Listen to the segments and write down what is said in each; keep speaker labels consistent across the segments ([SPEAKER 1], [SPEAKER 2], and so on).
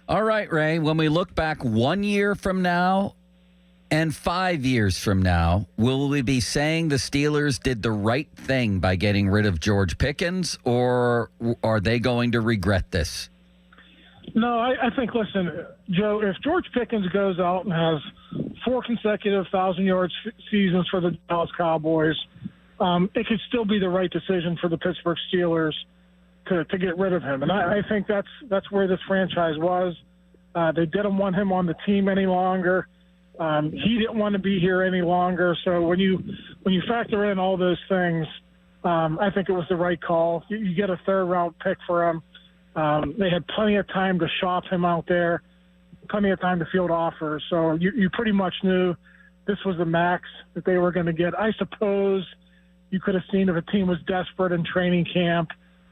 [SPEAKER 1] All right, Ray, when we look back 1 year from now and 5 years from now, will we be saying the Steelers did the right thing by getting rid of George Pickens, or are they going to regret this?
[SPEAKER 2] No, I think, listen, Joe, if George Pickens goes out and has 4 consecutive 1,000-yard seasons for the Dallas Cowboys, it could still be the right decision for the Pittsburgh Steelers to get rid of him. And I think that's where this franchise was. They didn't want him on the team any longer. He didn't want to be here any longer. So when you factor in all those things, I think it was the right call. You get a 3rd-round pick for him. They had plenty of time to shop him out there, plenty of time to field offers. So you pretty much knew this was the max that they were going to get. I suppose you could have seen if a team was desperate in training camp,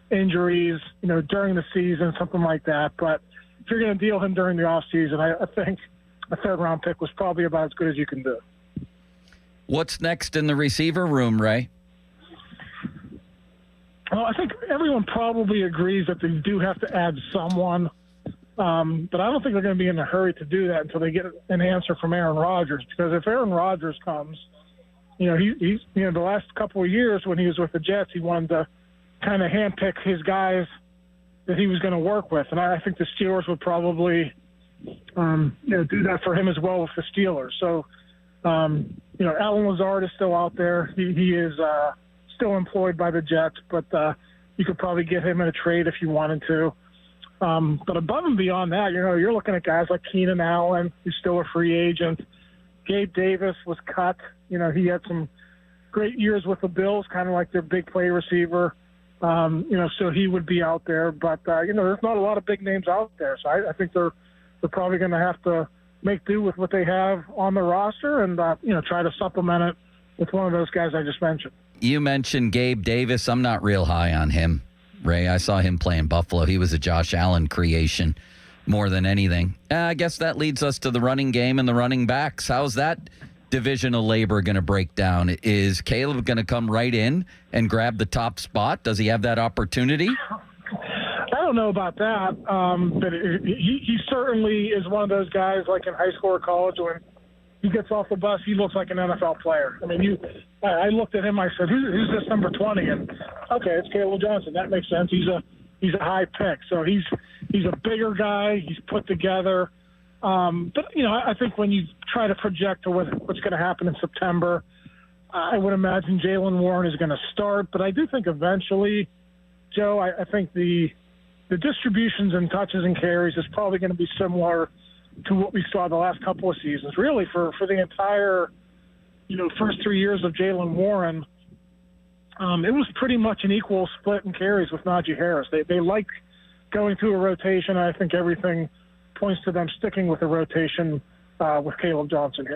[SPEAKER 2] injuries, during the season, something like that. But if you're going to deal him during the offseason, I think a 3rd-round pick was probably about as good as you can do.
[SPEAKER 1] What's next in the receiver room, Ray?
[SPEAKER 2] Well, I think everyone probably agrees that they do have to add someone, but I don't think they're going to be in a hurry to do that until they get an answer from Aaron Rodgers. Because if Aaron Rodgers comes, he's the last couple of years when he was with the Jets, he wanted to kind of handpick his guys that he was going to work with, and I think the Steelers would probably do that for him as well with the Steelers. So, Alan Lazard is still out there. He is still employed by the Jets, but you could probably get him in a trade if you wanted to. But above and beyond that, you're looking at guys like Keenan Allen, who's still a free agent. Gabe Davis was cut. He had some great years with the Bills, kind of like their big play receiver. So he would be out there. But, there's not a lot of big names out there. So I think they're probably going to have to make do with what they have on the roster and, try to supplement it with one of those guys I just mentioned.
[SPEAKER 1] You mentioned Gabe Davis. I'm not real high on him, Ray. I saw him play in Buffalo. He was a Josh Allen creation more than anything. I guess that leads us to the running game and the running backs. How's that division of labor going to break down? Is Kaleb going to come right in and grab the top spot? Does he have that opportunity?
[SPEAKER 2] I don't know about that, but he certainly is one of those guys like in high school or college when he gets off the bus, he looks like an NFL player. I mean, I looked at him, I said, who's this number 20? And, okay, it's Kaleb Johnson. That makes sense. He's a high pick. So he's a bigger guy. He's put together. But, I think when you try to project to what's going to happen in September, I would imagine Jaylen Warren is going to start. But I do think eventually, Joe, I think the distributions and touches and carries is probably going to be similar to what we saw the last couple of seasons. Really, for the entire, first 3 years of Jaylen Warren, it was pretty much an equal split in carries with Najee Harris. They like going through a rotation. I think everything points to them sticking with the rotation with Kaleb Johnson here.